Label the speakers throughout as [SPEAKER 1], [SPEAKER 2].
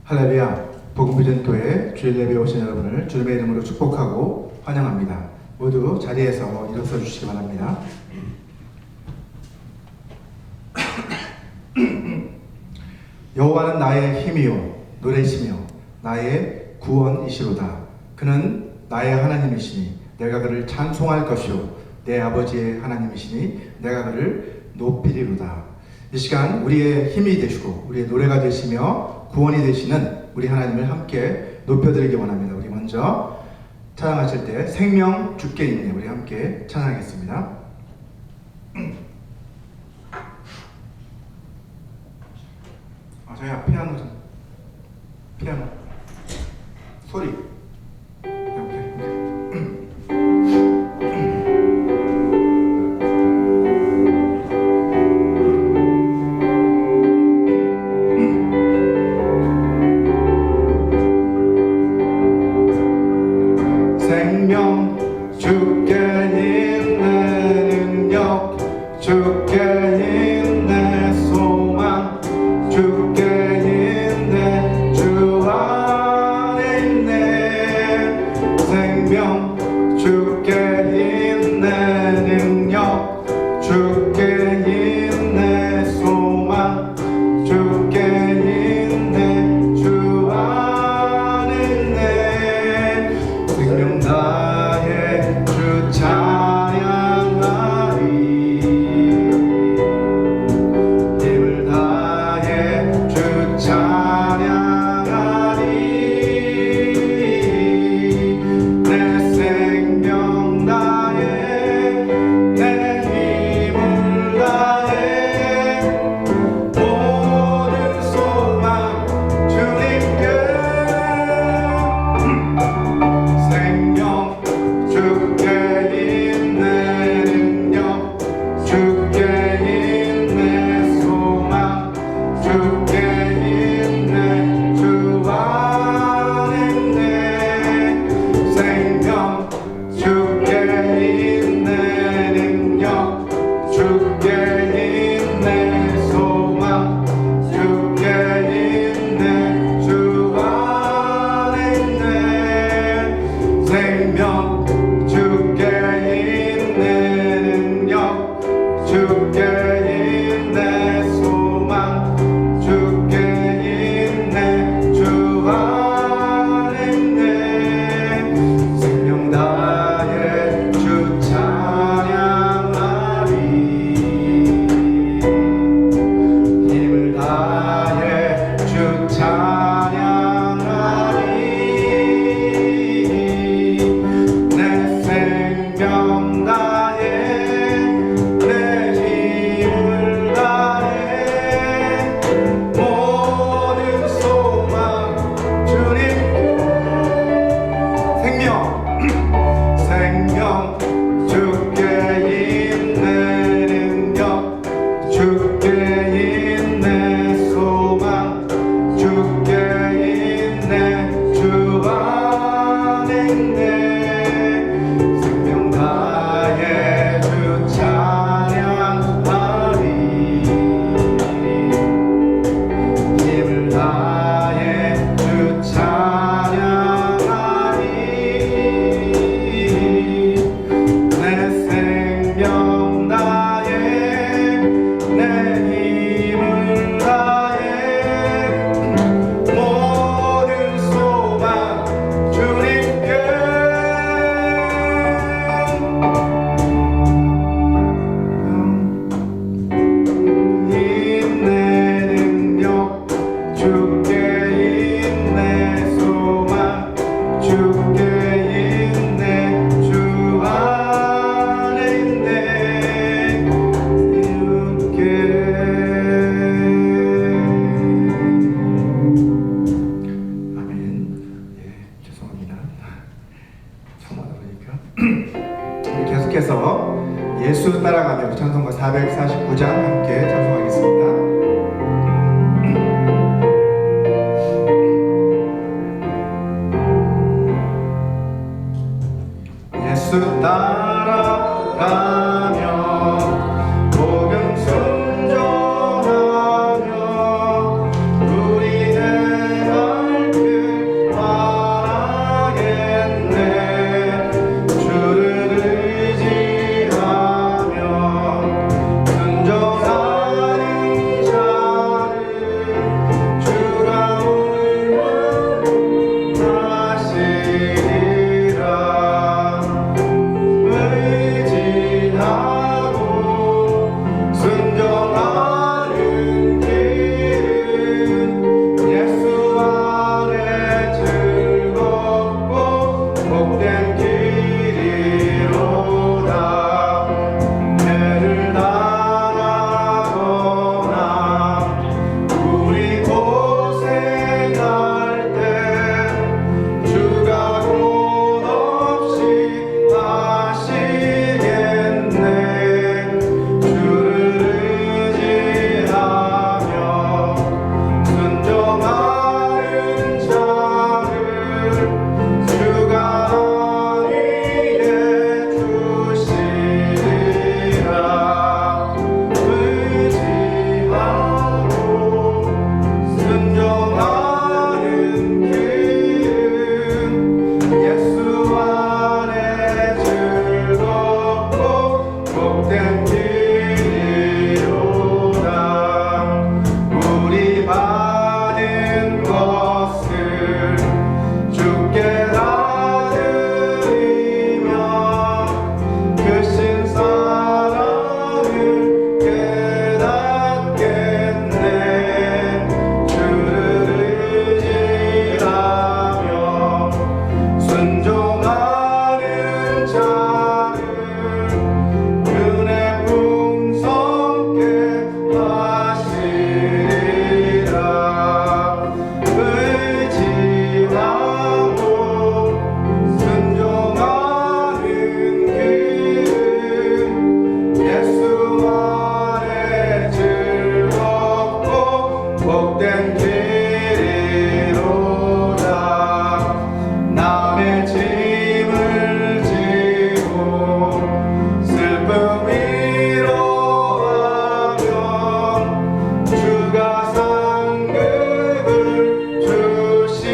[SPEAKER 1] 할렐루야, 복음비전교회 주일 예배에 오신 여러분을 주님의 이름으로 축복하고 환영합니다. 모두 자리에서 일어서 주시기 바랍니다. 여호와는 나의 힘이요 노래시며 나의 구원이시로다. 그는 나의 하나님이시니 내가 그를 찬송할 것이요 내 아버지의 하나님이시니 내가 그를 높이리로다. 이 시간 우리의 힘이 되시고 우리의 노래가 되시며 구원이 되시는 우리 하나님을 함께 높여드리기 원합니다. 우리 먼저 찬양하실 때 생명 주께 있네 우리 함께 찬양하겠습니다. 저희 피아노 좀 피아노 소리 생명 주께 있네 능력 주께 있네 소망 주께 있네 주 안에 있네 복된 길이로다. 남의 짐을 지고 슬픔 위로하며 주가 상급을 주시겠네.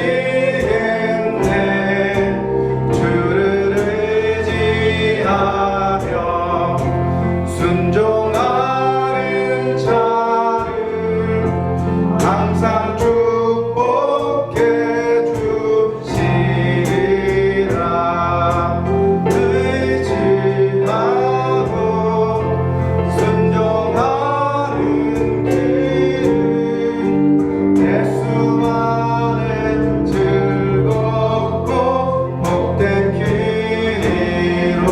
[SPEAKER 1] 주를 의지하며 순종하는 자를 항상 축복해 주시리라. 의지하고 순종하는 길은 예수 안에 즐겁고 복된 길이로다.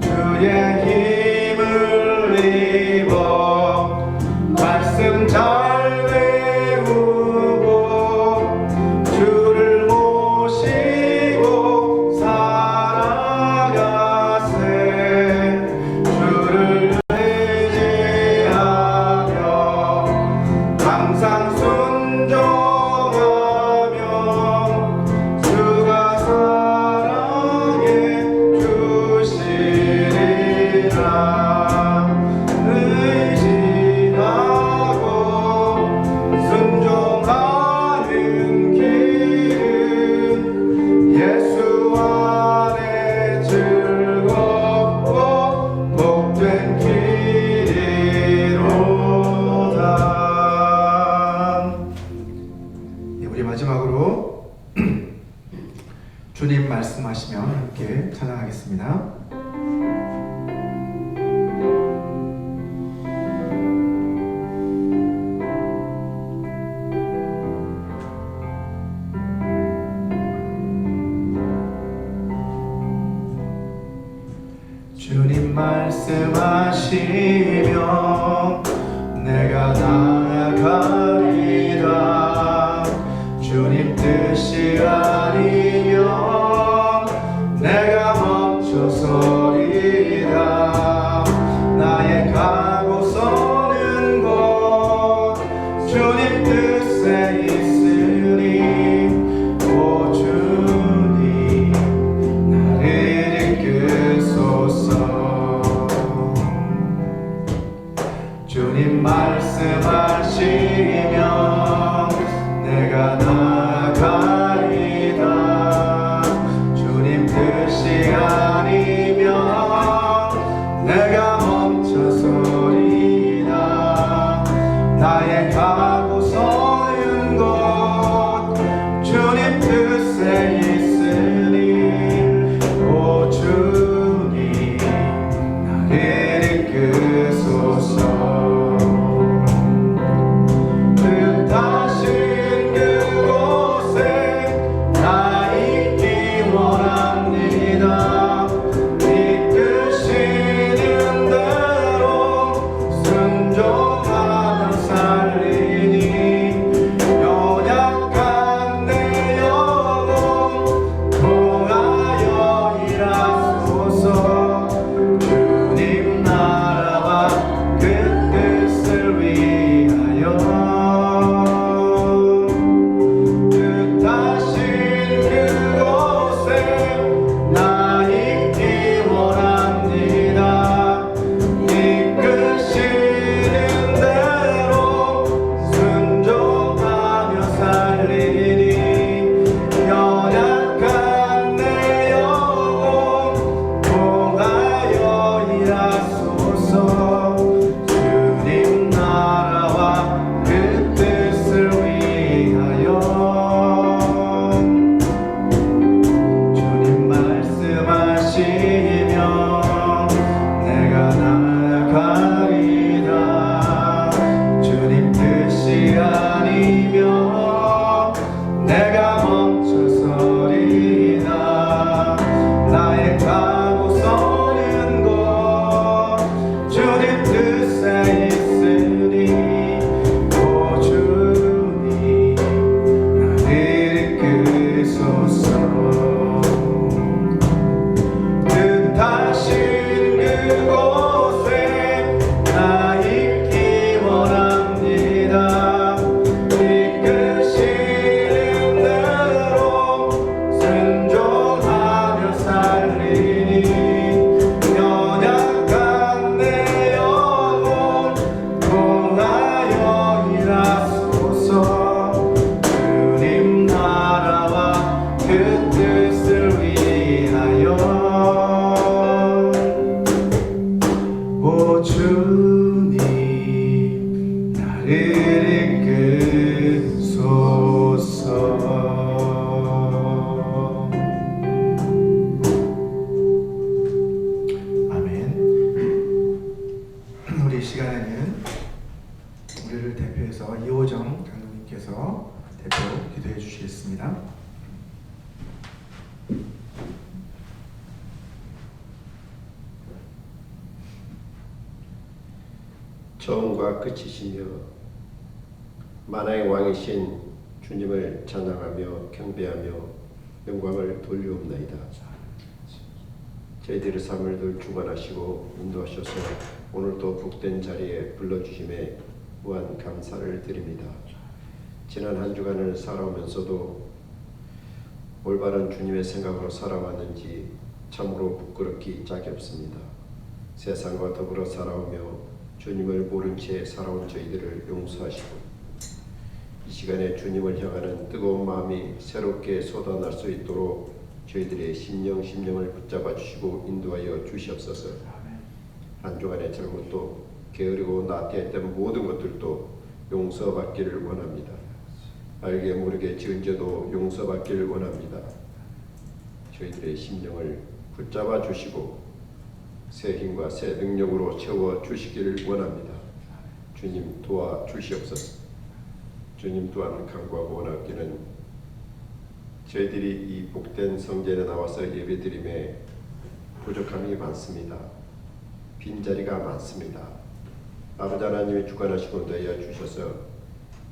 [SPEAKER 1] 주의 힘을 입어 말씀 잘 외우고 주를 모시고 살아가세. 주를 의지하며 항상 순종하며 주가 사랑해 주시리라. 의지하고 순종하는 길은 예수 안에 즐겁고 복된 길이로다. 우리 마지막으로 주님 말씀하시며 함께 찬양하겠습니다. 주님 말씀하시며 내가 나아가리라. 주님 뜻이 아니면 내가 멈춰서리라. 나의 가고 서는 곳 주님 뜻에 있으니 오 주님 나를 이끄소서. 주님 말씀하시면 내가 나아가리다. 주님 뜻이 아니면 내가 멈춰서리다. 나의 가고 서는 곳 주님 뜻에 있으니 오 주님 나를 이끄소서. 뜻하신 그곳에 나 있기 원합니다. 이끄시는 대로 순종하며 살리니 나를 이끄소서. 우리를 대표해서 이호정 감독님께서 대표 기도해 주시겠습니다.
[SPEAKER 2] 처음과 끝이시며 만왕의 왕이신 주님을 찬양하며 경배하며 영광을 돌려옵나이다. 저희들의 삶을 늘 주관하시고 인도하셔서 오늘도 복된 자리에 불러주심에 무한 감사를 드립니다. 지난 한 주간을 살아오면서도 올바른 주님의 생각으로 살아왔는지 참으로 부끄럽기 짝이 없습니다. 세상과 더불어 살아오며 주님을 모른 채 살아온 저희들을 용서하시고 이 시간에 주님을 향하는 뜨거운 마음이 새롭게 쏟아날 수 있도록 저희들의 심령을 붙잡아 주시고 인도하여 주시옵소서. 한 주간의 잘못도 게으르고 나태했던 모든 것들도 용서받기를 원합니다. 알게 모르게 지은 죄도 용서받기를 원합니다. 저희들의 심령을 붙잡아 주시고 새 힘과 새 능력으로 채워 주시기를 원합니다. 주님 도와 주시옵소서. 주님 또한 간구하고 원하기는 저희들이 이 복된 성전에 나와서 예배드림에 부족함이 많습니다. 빈자리가 많습니다. 아버지 하나님이 주관하시고 인도하여 주셔서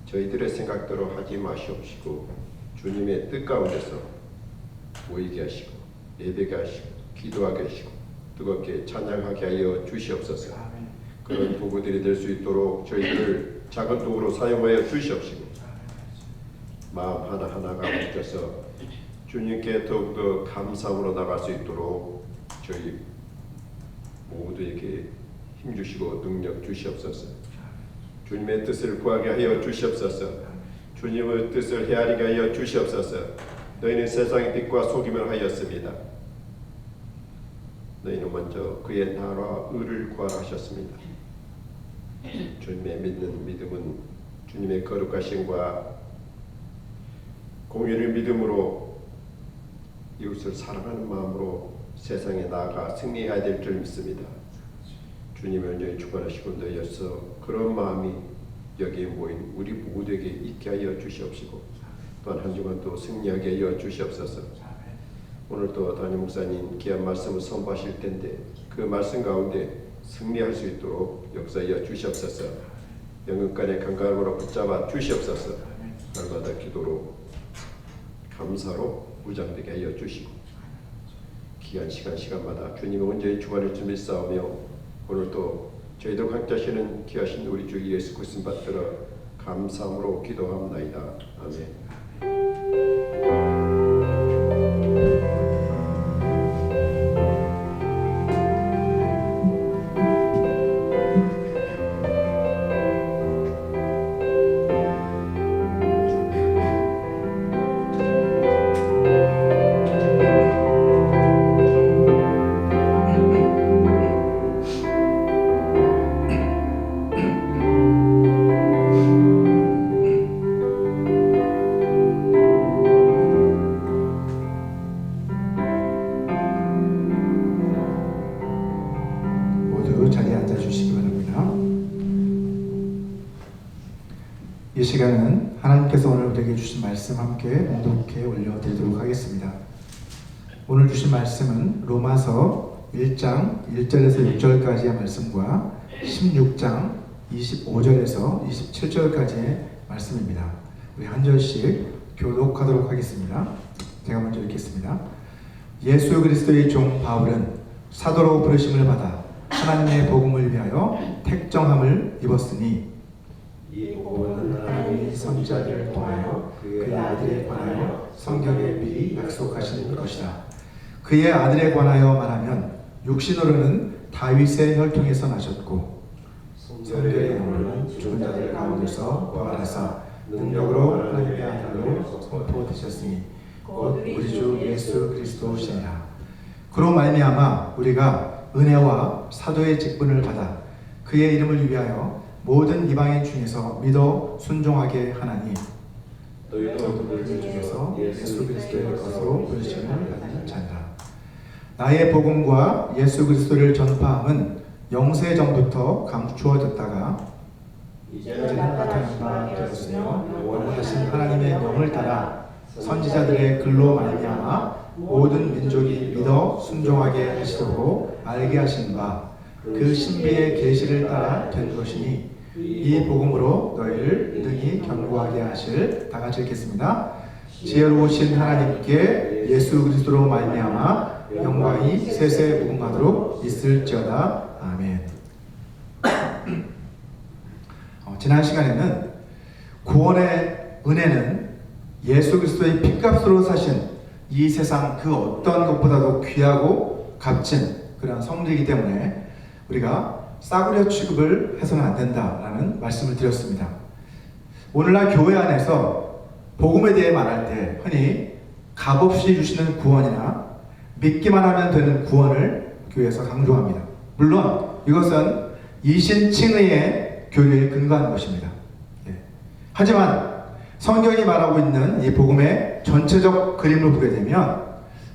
[SPEAKER 2] 저희들의 생각대로 하지 마시옵시고 주님의 뜻 가운데서 모이게 하시고 예배게 하시고 기도하게 하시고 뜨겁게 찬양하게 하여 주시옵소서. 그런 도구들이 될 수 있도록 저희들을 작은 도구로 사용하여 주시옵시고 마음 하나하나가 옮겨서 주님께 더욱더 감사함으로 나갈 수 있도록 저희 모두에게 힘주시고 능력 주시옵소서. 주님의 뜻을 구하게 하여 주시옵소서. 주님의 뜻을 헤아리게 하여 주시옵소서. 너희는 세상의 빛과 소금을 하였습니다. 너희는 먼저 그의 나라와 의를 구하라 하셨습니다. 주님의 믿는 믿음은 주님의 거룩하심과 공의를 믿음으로 이웃을 사랑하는 마음으로 세상에 나아가 승리해야 될 줄 믿습니다. 주님을 너희 주관하시고 너희여서 그런 마음이 여기에 모인 우리 모두에게 있게 하여 주시옵시고 또한 한 주간 또 승리하게 하여 주시옵소서. 오늘도 담임 목사님 귀한 말씀을 선포하실 텐데 그 말씀 가운데 승리할 수 있도록 역사하여 주시옵소서. 영육간의 건강으로 붙잡아 주시옵소서. 날마다 기도로 감사로 무장되게 하여 주시고 귀한 시간마다 주님의 온전히 주관을 좀 일싸우며 오늘도 저희들 함께 하시는 귀하신 우리 주 예수 그리스도 받들어 감사함으로 기도합나이다. 아멘.
[SPEAKER 1] 이 시간은 하나님께서 오늘 우리에게 주신 말씀 함께 묵묵히 올려드리도록 하겠습니다. 오늘 주신 말씀은 로마서 1장 1절에서 6절까지의 말씀과 16장 25절에서 27절까지의 말씀입니다. 우리 한 절씩 교독하도록 하겠습니다. 제가 먼저 읽겠습니다. 예수 그리스도의 종 바울은 사도로 부르심을 받아 하나님의 복음을 위하여 택정함을 입었으니 이 복음은 하나님이 선지자들을 통하여 그의 아들에 관하여 성경에 미리 약속하신 것이다. 그의 아들에 관하여 말하면 육신으로는 다윗의 혈통에서 나셨고 성결의 영으로는 죽은 자들 가운데서 부활하사 능력으로 하나님의 아들로 선포되셨으니 곧 우리 주 예수 그리스도시니라. 그로 말미암아 우리가 은혜와 사도의 직분을 받아 그의 이름을 위하여 모든 이방인 중에서 믿어 순종하게 하나니
[SPEAKER 2] 너희도
[SPEAKER 1] 그들
[SPEAKER 2] 그들
[SPEAKER 1] 중에서
[SPEAKER 2] 중에서
[SPEAKER 1] 예수 그리스도의 것으로 부르심을 받는 자니라. 나의 복음과 예수 그리스도를 전파함은 영세 전부터 감추어졌다가 이제는 나타난 바 되었으며 원하신 하나님의 명을 따라 선지자들의 글로 말미암아 모든 민족이 믿어 순종하게 하시도록 알게 하신 바 그 신비의 계시를 따라 된 것이니 이 복음으로 너희를 능히 견고하게 하실. 다 같이 읽겠습니다. 지혜로우신 하나님께 예수 그리스도로 말미암아 영광이 세세 무궁하도록 있을지어다. 아멘. 지난 시간에는 구원의 은혜는 예수 그리스도의 핏값으로 사신 이 세상 그 어떤 것보다도 귀하고 값진 그런 성물이기 때문에 우리가 싸구려 취급을 해서는 안 된다라는 말씀을 드렸습니다. 오늘날 교회 안에서 복음에 대해 말할 때 흔히 값없이 주시는 구원이나 믿기만 하면 되는 구원을 교회에서 강조합니다. 물론 이것은 이신칭의의 교리에 근거한 것입니다. 하지만 성경이 말하고 있는 이 복음의 전체적 그림을 보게 되면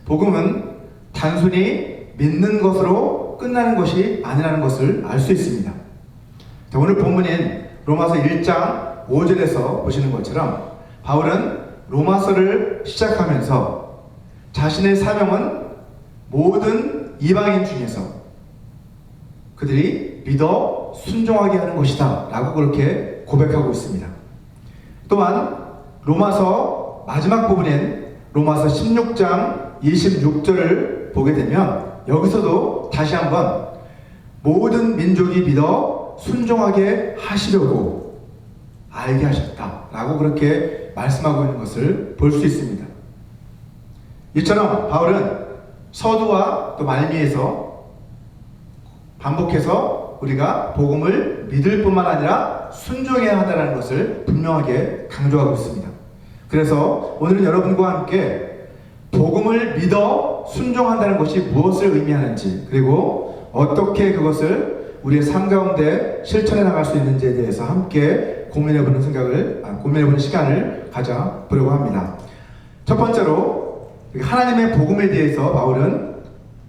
[SPEAKER 1] 복음은 단순히 믿는 것으로 끝나는 것이 아니라는 것을 알 수 있습니다. 자, 오늘 본문인 로마서 1장 5절에서 보시는 것처럼 바울은 로마서를 시작하면서 자신의 사명은 모든 이방인 중에서 그들이 믿어 순종하게 하는 것이다 라고 그렇게 고백하고 있습니다. 또한 로마서 마지막 부분인 로마서 16장 26절을 보게 되면 여기서도 다시 한번 모든 민족이 믿어 순종하게 하시려고 알게 하셨다 라고 그렇게 말씀하고 있는 것을 볼 수 있습니다. 이처럼 바울은 서두와 또 말미에서 반복해서 우리가 복음을 믿을 뿐만 아니라 순종해야 한다는 것을 분명하게 강조하고 있습니다. 그래서 오늘은 여러분과 함께 복음을 믿어 순종한다는 것이 무엇을 의미하는지, 그리고 어떻게 그것을 우리의 삶 가운데 실천해 나갈 수 있는지에 대해서 함께 고민해보는 시간을 가져보려고 합니다. 첫 번째로 하나님의 복음에 대해서 바울은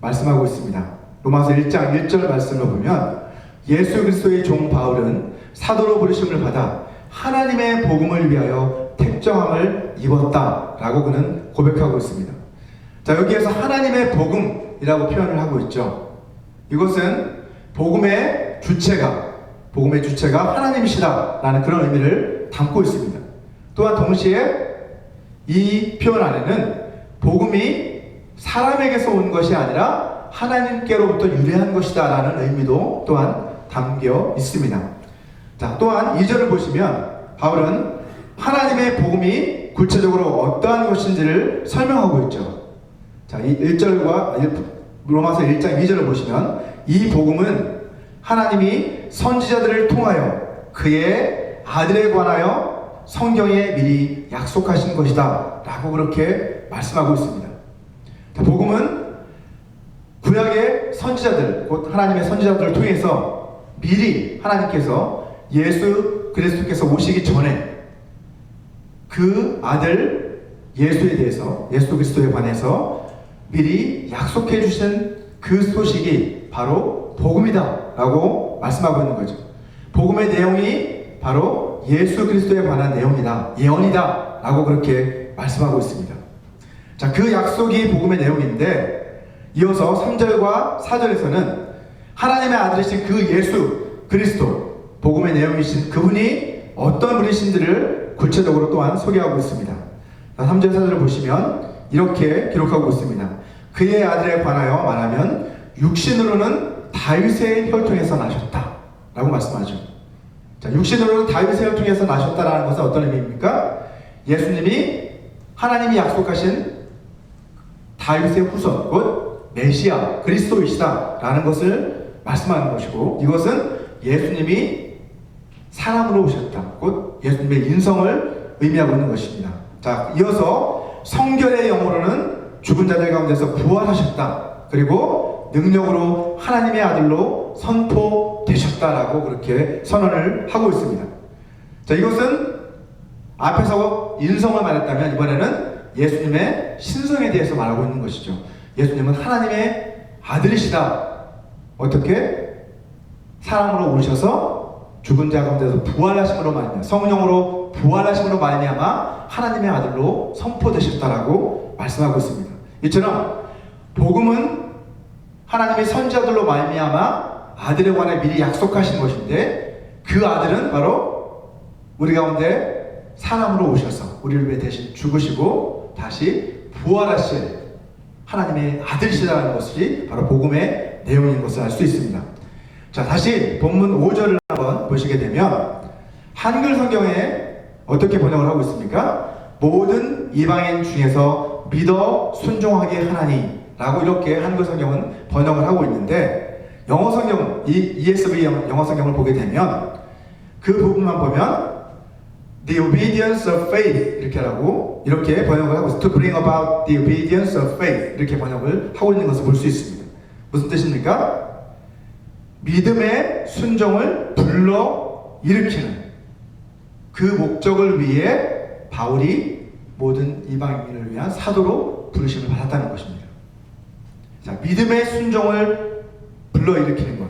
[SPEAKER 1] 말씀하고 있습니다. 로마서 1장 1절 말씀을 보면 예수 그리스도의 종 바울은 사도로 부르심을 받아 하나님의 복음을 위하여 택정함을 입었다 라고 그는 고백하고 있습니다. 자, 여기에서 하나님의 복음이라고 표현을 하고 있죠. 이것은 복음의 주체가 하나님이시다 라는 그런 의미를 담고 있습니다. 또한 동시에 이 표현 안에는 복음이 사람에게서 온 것이 아니라 하나님께로부터 유래한 것이다 라는 의미도 또한 담겨 있습니다. 자, 또한 2절을 보시면 바울은 하나님의 복음이 구체적으로 어떠한 것인지를 설명하고 있죠. 자, 이 1절과 로마서 1장 2절을 보시면 이 복음은 하나님이 선지자들을 통하여 그의 아들에 관하여 성경에 미리 약속하신 것이다 라고 그렇게 말씀하고 있습니다. 자, 복음은 구약의 선지자들, 곧 하나님의 선지자들을 통해서 미리 하나님께서 예수 그리스도께서 오시기 전에 그 아들 예수에 대해서, 예수 그리스도에 관해서 미리 약속해 주신 그 소식이 바로 복음이다 라고 말씀하고 있는 거죠. 복음의 내용이 바로 예수 그리스도에 관한 내용이다, 예언이다 라고 그렇게 말씀하고 있습니다. 자, 그 약속이 복음의 내용인데 이어서 3절과 4절에서는 하나님의 아들이신 그 예수 그리스도, 복음의 내용이신 그분이 어떤 분이신지를 구체적으로 또한 소개하고 있습니다. 3절 4절을 보시면 이렇게 기록하고 있습니다. 그의 아들에 관하여 말하면 육신으로는 다윗의 혈통에서 나셨다 라고 말씀하죠. 자, 육신으로는 다윗의 혈통에서 나셨다라는 것은 어떤 의미입니까? 예수님이 하나님이 약속하신 다윗의 후손, 곧 메시아 그리스도이시다 라는 것을 말씀하는 것이고, 이것은 예수님이 사람으로 오셨다, 곧 예수님의 인성을 의미하고 있는 것입니다. 자, 이어서 성결의 영으로는 죽은 자들 가운데서 부활하셨다, 그리고 능력으로 하나님의 아들로 되셨다라고 그렇게 선언을 하고 있습니다. 자, 이것은 앞에서 인성을 말했다면 이번에는 예수님의 신성에 대해서 말하고 있는 것이죠. 예수님은 하나님의 아들이시다. 어떻게? 사람으로 오셔서 죽은 자 가운데서 부활하심으로 말미암아, 성령으로 부활하심으로 말미암아 하나님의 아들로 선포되셨다라고 말씀하고 있습니다. 이처럼 복음은 하나님의 선지자들로 말미암아 아들에 관해 미리 약속하신 것인데, 그 아들은 바로 우리 가운데 사람으로 오셔서 우리를 위해 대신 죽으시고 다시 부활하실 하나님의 아들이시라는 것이 바로 복음의 내용인 것을 알 수 있습니다. 자, 다시 본문 5절을 한번 보시게 되면 한글 성경에 어떻게 번역을 하고 있습니까? 모든 이방인 중에서 믿어 순종하게 하나니 라고 이렇게 한글 성경은 번역을 하고 있는데, 영어 성경, ESV 영어 성경을 보게 되면 그 부분만 보면 The obedience of faith 이렇게 하고 이렇게 번역을 하고 있습니다. To bring about the obedience of faith 이렇게 번역을 하고 있는 것을 볼 수 있습니다. 무슨 뜻입니까? 믿음의 순종을 불러 일으키는 그 목적을 위해 바울이 모든 이방인을 위한 사도로 부르심을 받았다는 것입니다. 자, 믿음의 순종을 불러 일으키는 것,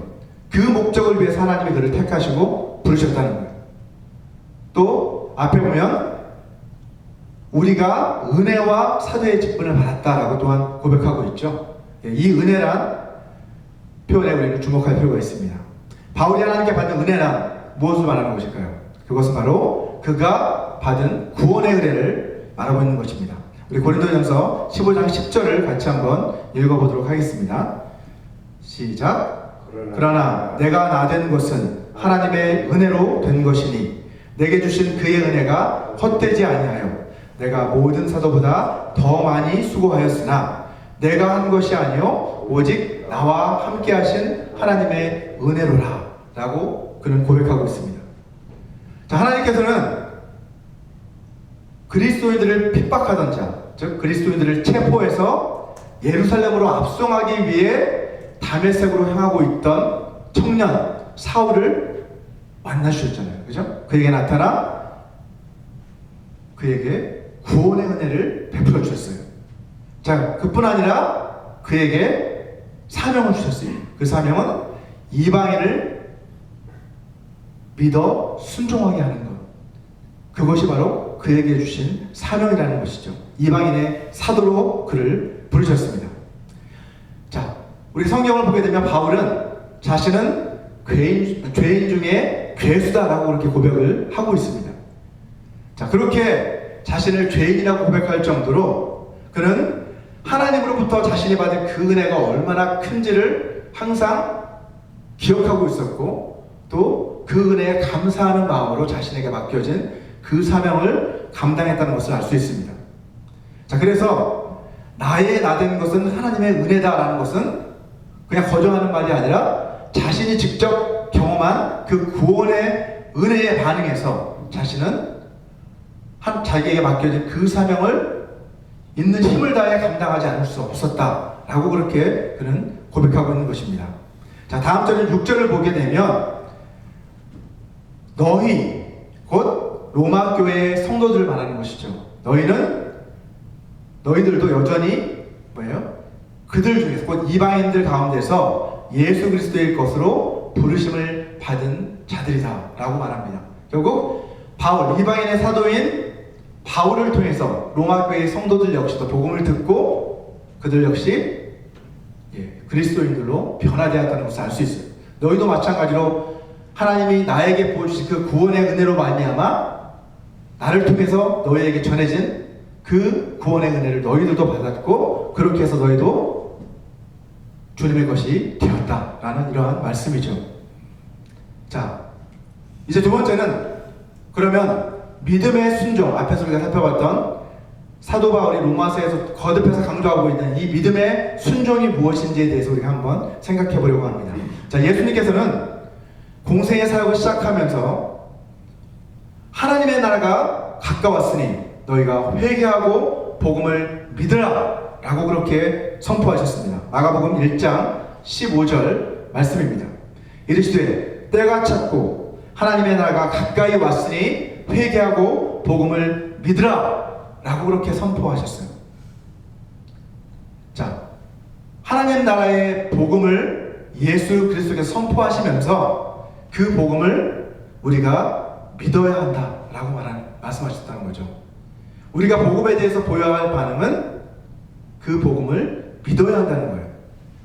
[SPEAKER 1] 그 목적을 위해서 하나님이 그를 택하시고 부르셨다는 거예요. 또 앞에 보면 우리가 은혜와 사도의 직분을 받았다라고 또한 고백하고 있죠. 이 은혜란 표현에 우리는 주목할 필요가 있습니다. 바울이 하나님께 받은 은혜란 무엇을 말하는 것일까요? 그것은 바로 그가 받은 구원의 은혜를 말하고 있는 것입니다. 우리 고린도전서 15장 10절을 같이 한번 읽어보도록 하겠습니다. 시작. 그러나 내가 나된 것은 하나님의 은혜로 된 것이니 내게 주신 그의 은혜가 헛되지 아니하여 내가 모든 사도보다 더 많이 수고하였으나 내가 한 것이 아니요 오직 나와 함께 하신 하나님의 은혜로라 라고 그는 고백하고 있습니다. 자, 하나님께서는 그리스도인들을 핍박하던 자, 즉 그리스도인들을 체포해서 예루살렘으로 압송하기 위해 다메섹으로 향하고 있던 청년 사울을 만나주셨잖아요. 그죠? 그에게 나타나 그에게 구원의 은혜를 베풀어 주셨어요. 자, 그뿐 아니라 그에게 사명을 주셨어요. 그 사명은 이방인을 믿어 순종하게 하는 것. 그것이 바로 그에게 주신 사명이라는 것이죠. 이방인의 사도로 그를 부르셨습니다. 자, 우리 성경을 보게 되면 바울은 자신은 죄인 중에 괴수다라고 그렇게 고백을 하고 있습니다. 자, 그렇게 자신을 죄인이라고 고백할 정도로 그는 하나님으로부터 자신이 받은 그 은혜가 얼마나 큰지를 항상 기억하고 있었고, 또 그 은혜에 감사하는 마음으로 자신에게 맡겨진 그 사명을 감당했다는 것을 알 수 있습니다. 자, 그래서 나의 나된 것은 하나님의 은혜다라는 것은 그냥 거정하는 말이 아니라 자신이 직접 경험한 그 구원의 은혜에 반응해서 자신은 자기에게 맡겨진 그 사명을 있는 힘을 다해 감당하지 않을 수 없었다라고 그렇게 그는 고백하고 있는 것입니다. 자, 다음 절인 6절을 보게 되면 너희 곧 로마 교회의 성도들을 말하는 것이죠. 너희들도 여전히 뭐예요? 그들 중에서 곧 이방인들 가운데서 예수 그리스도의 것으로 부르심을 받은 자들이다 라고 말합니다. 결국 바울, 이방인의 사도인 바울을 통해서 로마 교회의 성도들 역시도 복음을 듣고 그들 역시 그리스도인들로 변화되었다는 것을 알 수 있어요. 너희도 마찬가지로 하나님이 나에게 보여주신 그 구원의 은혜로 말미암아 나를 통해서 너희에게 전해진 그 구원의 은혜를 너희들도 받았고, 그렇게 해서 너희도 주님의 것이 되었다라는 이러한 말씀이죠. 자, 이제 두 번째는 그러면 믿음의 순종, 앞에서 우리가 살펴봤던 사도 바울이 로마서에서 거듭해서 강조하고 있는 이 믿음의 순종이 무엇인지에 대해서 우리가 한번 생각해 보려고 합니다. 자, 예수님께서는 공생의 사역을 시작하면서 하나님의 나라가 가까웠으니 너희가 회개하고 복음을 믿으라 라고 그렇게 선포하셨습니다. 마가복음 1장 15절 말씀입니다. 이르시되 때가 찼고 하나님의 나라가 가까이 왔으니 회개하고 복음을 믿으라 라고 그렇게 선포하셨어요. 자, 하나님 나라의 복음을 예수 그리스도께서 선포하시면서 그 복음을 우리가 믿어야 한다라고 말씀하셨다는 거죠. 우리가 복음에 대해서 보여야 할 반응은 그 복음을 믿어야 한다는 거예요.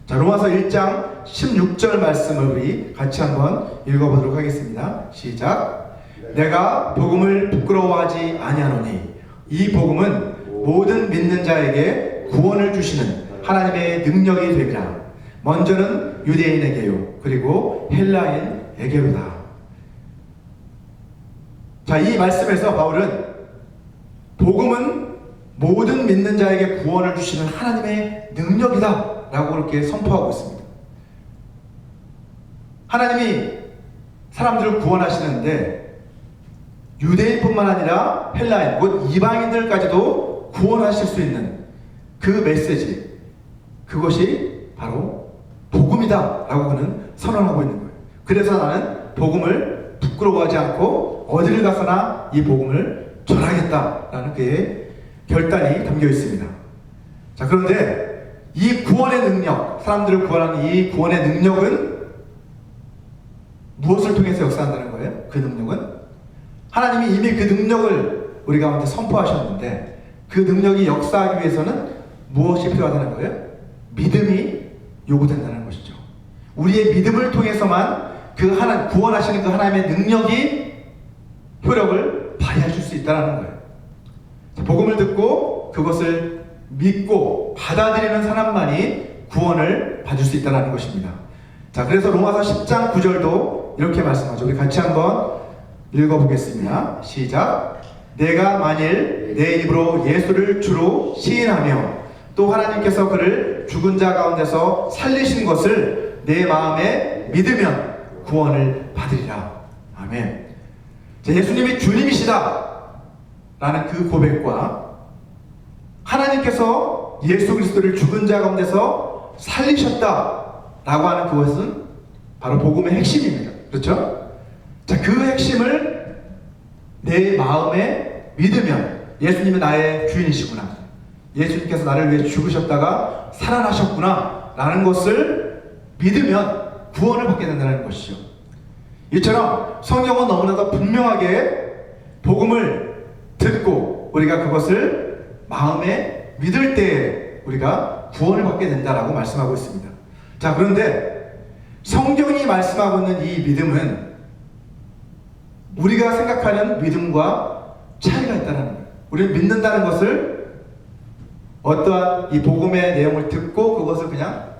[SPEAKER 1] 자, 로마서 1장 16절 말씀을 우리 같이 한번 읽어보도록 하겠습니다. 시작. 내가 복음을 부끄러워하지 아니하노니 이 복음은 모든 믿는 자에게 구원을 주시는 하나님의 능력이 됨이라. 먼저는 유대인에게요 그리고 헬라인에게로다. 자, 이 말씀에서 바울은 복음은 모든 믿는 자에게 구원을 주시는 하나님의 능력이다 라고 그렇게 선포하고 있습니다. 하나님이 사람들을 구원하시는데 유대인뿐만 아니라 헬라인, 곧 이방인들까지도 구원하실 수 있는 그 메시지, 그것이 바로 복음이다 라고 그는 선언하고 있는 거예요. 그래서 나는 복음을 부끄러워하지 않고 어디를 가서나 이 복음을 전하겠다라는 그의 결단이 담겨 있습니다. 자, 그런데 이 구원의 능력, 사람들을 구원하는 이 구원의 능력은 무엇을 통해서 역사한다는 거예요? 그 능력은 하나님이 이미 그 능력을 우리 가운데 선포하셨는데 그 능력이 역사하기 위해서는 무엇이 필요하다는 거예요? 믿음이 요구된다는 것이죠. 우리의 믿음을 통해서만 그 구원하시는 그 하나님의 능력이 효력을 발휘하실 수 있다는 거예요. 복음을 듣고 그것을 믿고 받아들이는 사람만이 구원을 받을 수 있다는 것입니다. 자, 그래서 로마서 10장 9절도 이렇게 말씀하죠. 우리 같이 한번 읽어보겠습니다. 시작. 내가 만일 내 입으로 예수를 주로 시인하며 또 하나님께서 그를 죽은 자 가운데서 살리신 것을 내 마음에 믿으면 구원을 받으리라. 아멘. 자, 예수님이 주님이시다 라는 그 고백과 하나님께서 예수 그리스도를 죽은 자 가운데서 살리셨다 라고 하는 그것은 바로 복음의 핵심입니다. 그렇죠? 자, 그 핵심을 내 마음에 믿으면 예수님이 나의 주인이시구나, 예수님께서 나를 위해 죽으셨다가 살아나셨구나 라는 것을 믿으면 구원을 받게 된다는 것이죠. 이처럼 성경은 너무나도 분명하게 복음을 듣고 우리가 그것을 마음에 믿을 때에 우리가 구원을 받게 된다라고 말씀하고 있습니다. 자, 그런데 성경이 말씀하고 있는 이 믿음은 우리가 생각하는 믿음과 차이가 있다는 거예요. 우리는 믿는다는 것을 어떠한 이 복음의 내용을 듣고 그것을 그냥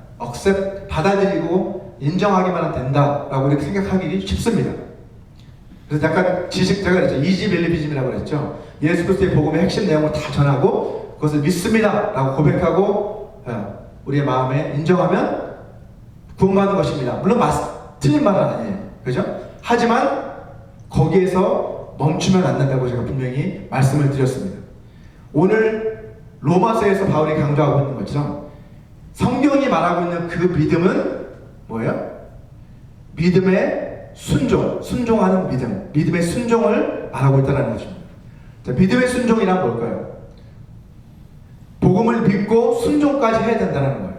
[SPEAKER 1] 받아들이고 인정하기만 하면 된다라고 이렇게 생각하기 쉽습니다. 그래서 약간 제가 그랬죠. 이지빌리비즘이라고 그랬죠. 예수 그리스도의 복음의 핵심 내용을 다 전하고 그것을 믿습니다 라고 고백하고 우리의 마음에 인정하면 구원받는 것입니다. 물론 틀린 말은 아니에요. 그죠? 하지만 거기에서 멈추면 안 된다고 제가 분명히 말씀을 드렸습니다. 오늘 로마서에서 바울이 강조하고 있는 것처럼 성경이 말하고 있는 그 믿음은 뭐예요? 믿음의 순종하는 믿음의 순종을 말하고 있다는 것입니다. 자, 믿음의 순종이란 뭘까요? 복음을 믿고 순종까지 해야 된다는 거예요.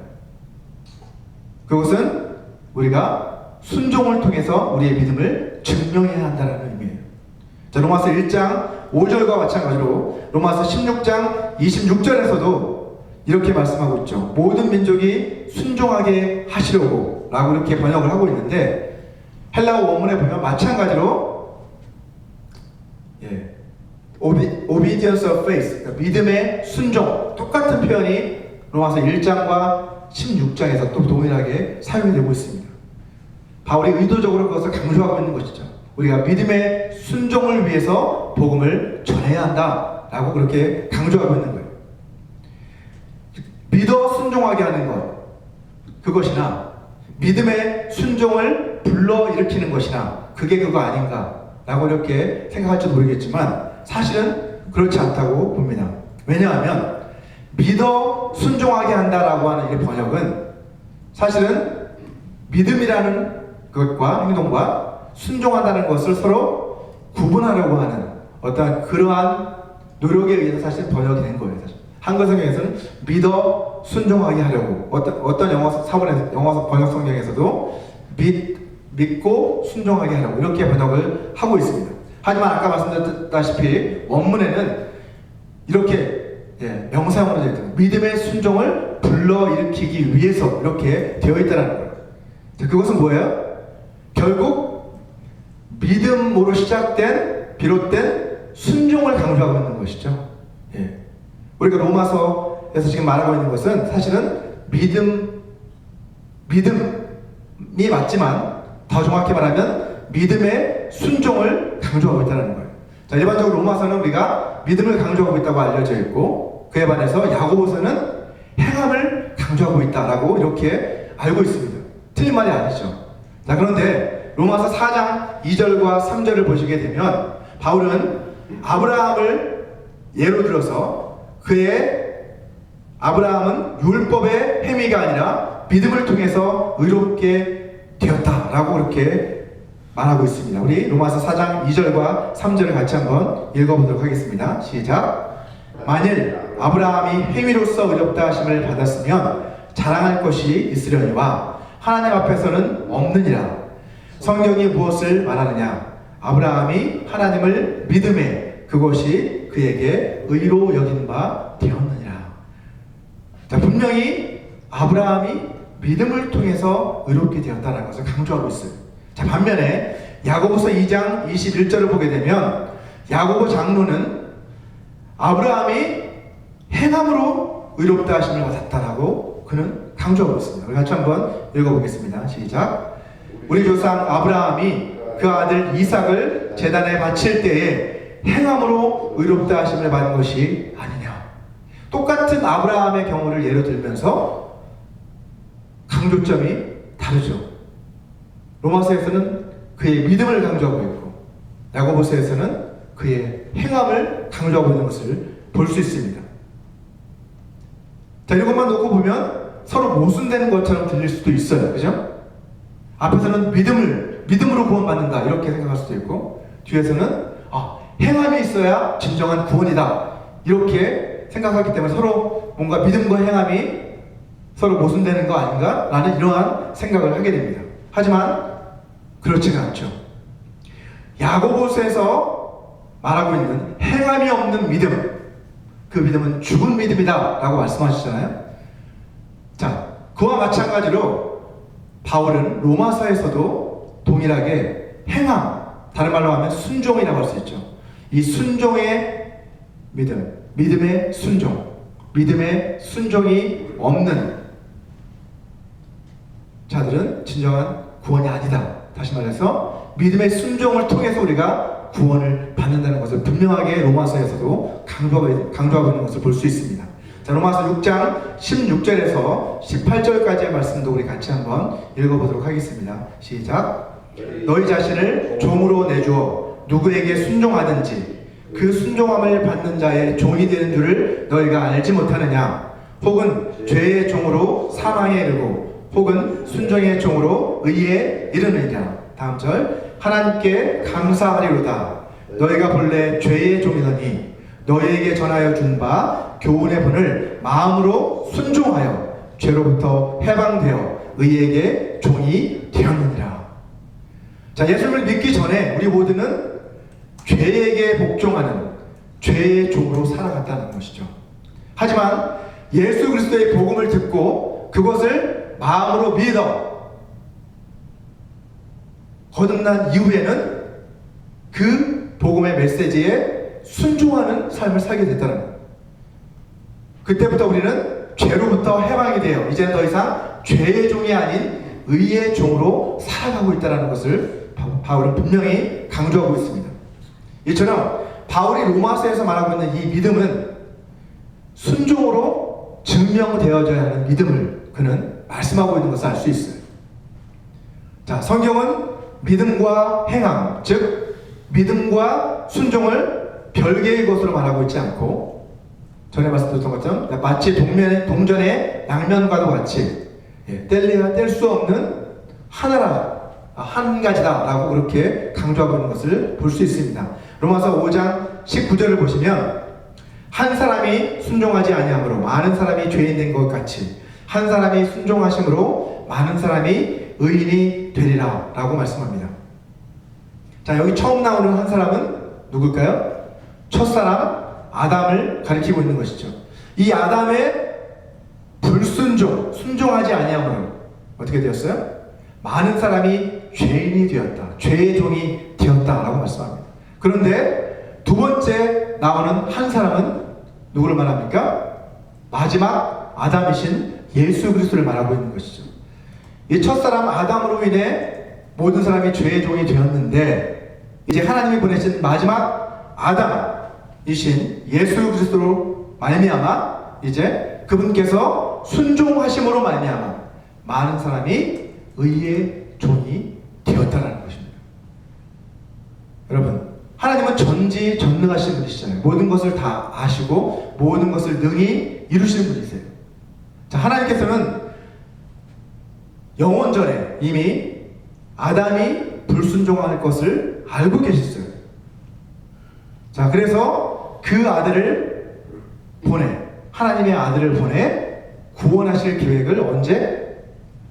[SPEAKER 1] 그것은 우리가 순종을 통해서 우리의 믿음을 증명해야 한다는 의미예요. 자, 로마서 1장 5절과 마찬가지로 로마서 16장 26절에서도 이렇게 말씀하고 있죠. 모든 민족이 순종하게 하시려고 라고 이렇게 번역을 하고 있는데 헬라어 원문에 보면 마찬가지로 obedience of faith, 그러니까 믿음의 순종, 똑같은 표현이 로마서 1장과 16장에서 또 동일하게 사용이 되고 있습니다. 바울이 의도적으로 그것을 강조하고 있는 것이죠. 우리가 믿음의 순종을 위해서 복음을 전해야 한다라고 그렇게 강조하고 있는 거예요. 믿어 순종하게 하는 것, 그것이나 믿음의 순종을 불러일으키는 것이나 그게 그거 아닌가라고 이렇게 생각할지도 모르겠지만 사실은 그렇지 않다고 봅니다. 왜냐하면 믿어 순종하게 한다라고 하는 이 번역은 사실은 믿음이라는 것과 행동과 순종한다는 것을 서로 구분하려고 하는 어떤 그러한 노력에 의해서 사실 번역이 된 거예요. 사실. 한글 성경에서는 믿어 순종하게 하려고, 어떤 영어 번역 성경에서도 믿고 순종하게 하려고 이렇게 번역을 하고 있습니다. 하지만 아까 말씀드렸다시피 원문에는 이렇게 명사형으로 되어 있잖아요. 믿음의 순종을 불러일으키기 위해서 이렇게 되어 있다는 거예요. 자, 그것은 뭐예요? 결국 믿음으로 비롯된 순종을 강조하고 있는 것이죠. 우리가 로마서에서 지금 말하고 있는 것은 사실은 믿음이 맞지만 더 정확히 말하면 믿음의 순종을 강조하고 있다는 거예요. 자, 일반적으로 로마서는 우리가 믿음을 강조하고 있다고 알려져 있고, 그에 반해서 야고보서는 행함을 강조하고 있다라고 이렇게 알고 있습니다. 틀린 말이 아니죠. 자, 그런데 로마서 4장 2절과 3절을 보시게 되면 바울은 아브라함을 예로 들어서 아브라함은 율법의 행위가 아니라 믿음을 통해서 의롭게 되었다라고 이렇게 말하고 있습니다. 우리 로마서 4장 2절과 3절을 같이 한번 읽어보도록 하겠습니다. 시작. 만일 아브라함이 행위로서 의롭다 하심을 받았으면 자랑할 것이 있으려니와 하나님 앞에서는 없느니라. 성경이 무엇을 말하느냐? 아브라함이 하나님을 믿음에 그것이 그에게 의로 여긴 바 되었느니라. 자, 분명히 아브라함이 믿음을 통해서 의롭게 되었다는 것을 강조하고 있어요. 자, 반면에 야고보서 2장 21절을 보게 되면 야고보 장로는 아브라함이 행함으로 의롭다 하심을 받았다라고 그는 강조하고 있습니다. 우리 같이 한번 읽어보겠습니다. 시작. 우리 조상 아브라함이 그 아들 이삭을 제단에 바칠 때에 행함으로 의롭다 하심을 받은 것이 아니냐. 똑같은 아브라함의 경우를 예로 들면서 강조점이 다르죠. 로마서에서는 그의 믿음을 강조하고 있고 야고보서에서는 그의 행함을 강조하고 있는 것을 볼 수 있습니다. 자, 이것만 놓고 보면 서로 모순되는 것처럼 들릴 수도 있어요. 그죠? 앞에서는 믿음으로 구원받는다 이렇게 생각할 수도 있고, 뒤에서는 행함이 있어야 진정한 구원이다 이렇게 생각하기 때문에 서로 뭔가 믿음과 행함이 서로 모순되는 거 아닌가? 라는 이러한 생각을 하게 됩니다. 하지만 그렇지가 않죠. 야고보서에서 말하고 있는 행함이 없는 믿음, 그 믿음은 죽은 믿음이다 라고 말씀하시잖아요. 자, 그와 마찬가지로 바울은 로마서에서도 동일하게 행함, 다른 말로 하면 순종이라고 할 수 있죠. 이 순종의 믿음, 믿음의 순종이 없는 자들은 진정한 구원이 아니다. 다시 말해서 믿음의 순종을 통해서 우리가 구원을 받는다는 것을 분명하게 로마서에서도 강조하고 있는 것을 볼 수 있습니다. 자, 로마서 6장 16절에서 18절까지의 말씀도 우리 같이 한번 읽어보도록 하겠습니다. 시작. 너희 자신을 종으로 내주어 누구에게 순종하든지 그 순종함을 받는 자의 종이 되는 줄을 너희가 알지 못하느냐? 혹은 죄의 종으로 사망에 이르고 혹은 순종의 종으로 의에 이르느냐? 다음 절. 하나님께 감사하리로다. 너희가 본래 죄의 종이더니 너희에게 전하여 준 바 교훈의 분을 마음으로 순종하여 죄로부터 해방되어 의에게 종이 되었느니라. 자, 예수님을 믿기 전에 우리 모두는 죄에게 복종하는 죄의 종으로 살아갔다는 것이죠. 하지만 예수 그리스도의 복음을 듣고 그것을 마음으로 믿어 거듭난 이후에는 그 복음의 메시지에 순종하는 삶을 살게 됐다는 거예요. 그때부터 우리는 죄로부터 해방이 되어 이제는 더 이상 죄의 종이 아닌 의의 종으로 살아가고 있다는 것을 바울은 분명히 강조하고 있습니다. 이처럼 바울이 로마서에서 말하고 있는 이 믿음은 순종으로 증명되어져야 하는 믿음을 그는 말씀하고 있는 것을 알 수 있어요. 자, 성경은 믿음과 행함, 즉 믿음과 순종을 별개의 것으로 말하고 있지 않고 전에 말씀드렸던 것처럼 마치 동전의 양면과도 같이 뗄래야 뗄 수 없는 하나라 한 가지다라고 그렇게 강조하고 있는 것을 볼 수 있습니다. 로마서 5장 19절을 보시면 한 사람이 순종하지 아니함으로 많은 사람이 죄인 된 것 같이 한 사람이 순종하심으로 많은 사람이 의인이 되리라 라고 말씀합니다. 자, 여기 처음 나오는 한 사람은 누굴까요? 첫사람 아담을 가리키고 있는 것이죠. 이 아담의 불순종, 순종하지 아니함으로 어떻게 되었어요? 많은 사람이 죄인이 되었다, 죄의 종이 되었다라고 말씀합니다. 그런데 두 번째 나오는 한 사람은 누구를 말합니까? 마지막 아담이신 예수 그리스도를 말하고 있는 것이죠. 이 첫사람 아담으로 인해 모든 사람이 죄의 종이 되었는데 이제 하나님이 보내신 마지막 아담이신 예수 그리스도로 말미암아 이제 그분께서 순종하심으로 말미암아 많은 사람이 의의 종이 되었다는 것입니다. 여러분, 하나님은 전지전능하신 분이시잖아요. 모든 것을 다 아시고 모든 것을 능히 이루시는 분이세요. 자, 하나님께서는 영원전에 이미 아담이 불순종할 것을 알고 계셨어요. 자, 그래서 그 아들을 하나님의 아들을 보내 구원하실 계획을 언제?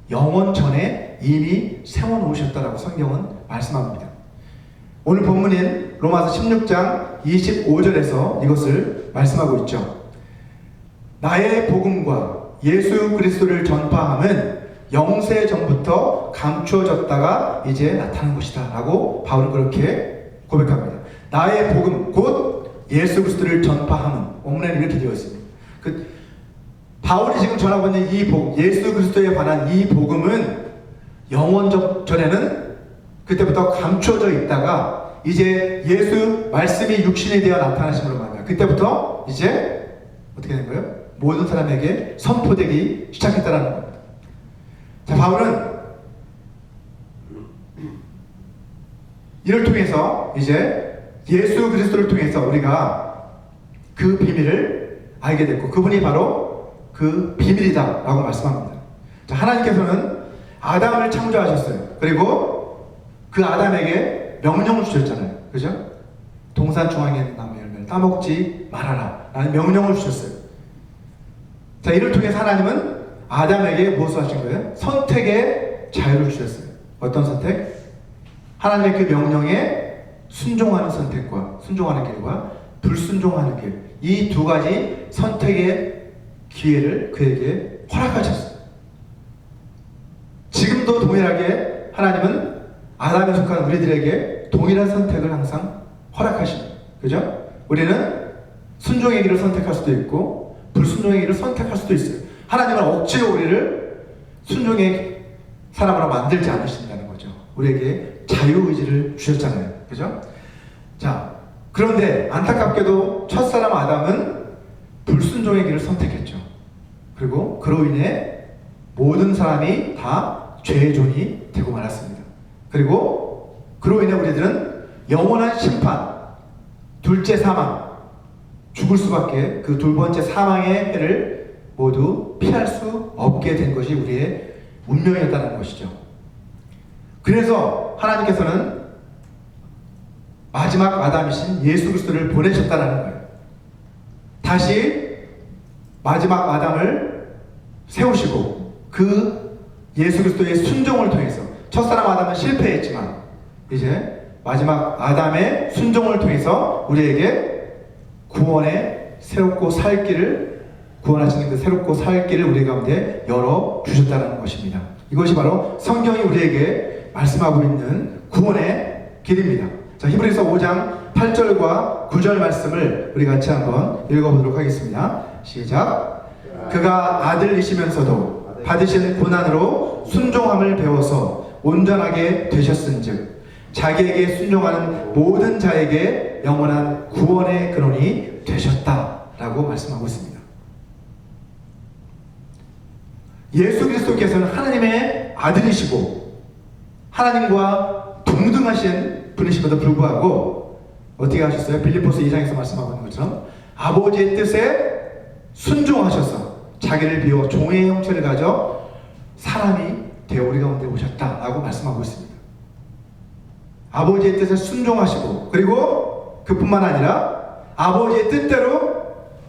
[SPEAKER 1] 영원전에 이미 세워놓으셨다라고 성경은 말씀합니다. 오늘 본문인 로마서 16장 25절에서 이것을 말씀하고 있죠. 나의 복음과 예수 그리스도를 전파함은 영세 전부터 감추어졌다가 이제 나타난 것이다 라고 바울은 그렇게 고백합니다. 나의 복음 곧 예수 그리스도를 전파함은 원문에는 이렇게 되어 있습니다. 바울이 지금 전하고 있는 이 복음, 예수 그리스도에 관한 이 복음은 영원 전에는 그때부터 감추어져 있다가 이제 예수 말씀이 육신이 되어 나타나심으로 말합니다. 그때부터 이제 어떻게 된 거예요? 모든 사람에게 선포되기 시작했다는 겁니다. 자, 바울은 이를 통해서 이제 예수 그리스도를 통해서 우리가 그 비밀을 알게 됐고 그분이 바로 그 비밀이다 라고 말씀합니다. 자, 하나님께서는 아담을 창조하셨어요. 그리고 그 아담에게 명령을 주셨잖아요. 그죠? 동산 중앙에 있는 나무 열매를 따먹지 말아라 라는 명령을 주셨어요. 자, 이를 통해서 하나님은 아담에게 무엇을 하신 거예요? 선택의 자유를 주셨어요. 어떤 선택? 하나님의 그 명령에 순종하는 선택과 순종하는 길과 불순종하는 길, 이 두 가지 선택의 기회를 그에게 허락하셨어요. 지금도 동일하게 하나님은 아담에 속한 우리들에게 동일한 선택을 항상 허락하십니다. 그죠? 우리는 순종의 길을 선택할 수도 있고 불순종의 길을 선택할 수도 있어요. 하나님은 억지로 우리를 순종의 사람으로 만들지 않으신다는 거죠. 우리에게 자유의지를 주셨잖아요. 그죠? 자, 그런데 안타깝게도 첫사람 아담은 불순종의 길을 선택했죠. 그리고 그로 인해 모든 사람이 다 죄의 종이 되고 말았습니다. 그리고 그로 인해 우리들은 영원한 심판, 둘째 사망, 죽을 수밖에 그 두 번째 사망의 해를 모두 피할 수 없게 된 것이 우리의 운명이었다는 것이죠. 그래서 하나님께서는 마지막 아담이신 예수 그리스도를 보내셨다는 거예요. 다시 마지막 아담을 세우시고 그 예수 그리스도의 순종을 통해서 첫사람 아담은 실패했지만 이제 마지막 아담의 순종을 통해서 우리에게 구원의 새롭고 살 길을 구원하시는 그 새롭고 살 길을 우리 가운데 열어 주셨다는 것입니다. 이것이 바로 성경이 우리에게 말씀하고 있는 구원의 길입니다. 자, 히브리서 5장 8절과 9절 말씀을 우리 같이 한번 읽어보도록 하겠습니다. 시작. 그가 아들이시면서도 받으신 고난으로 순종함을 배워서 온전하게 되셨은즉 자기에게 순종하는 모든 자에게 영원한 구원의 근원이 되셨다라고 말씀하고 있습니다. 예수 그리스도께서는 하나님의 아들이시고 하나님과 동등하신 분이심에도 불구하고 어떻게 하셨어요? 빌립보서 2장에서 말씀하고 있는 것처럼 아버지의 뜻에 순종하셔서 자기를 비워 종의 형체를 가져 사람이 되어 우리 가운데 오셨다라고 말씀하고 있습니다. 아버지의 뜻에 순종하시고, 그리고 그뿐만 아니라 아버지의 뜻대로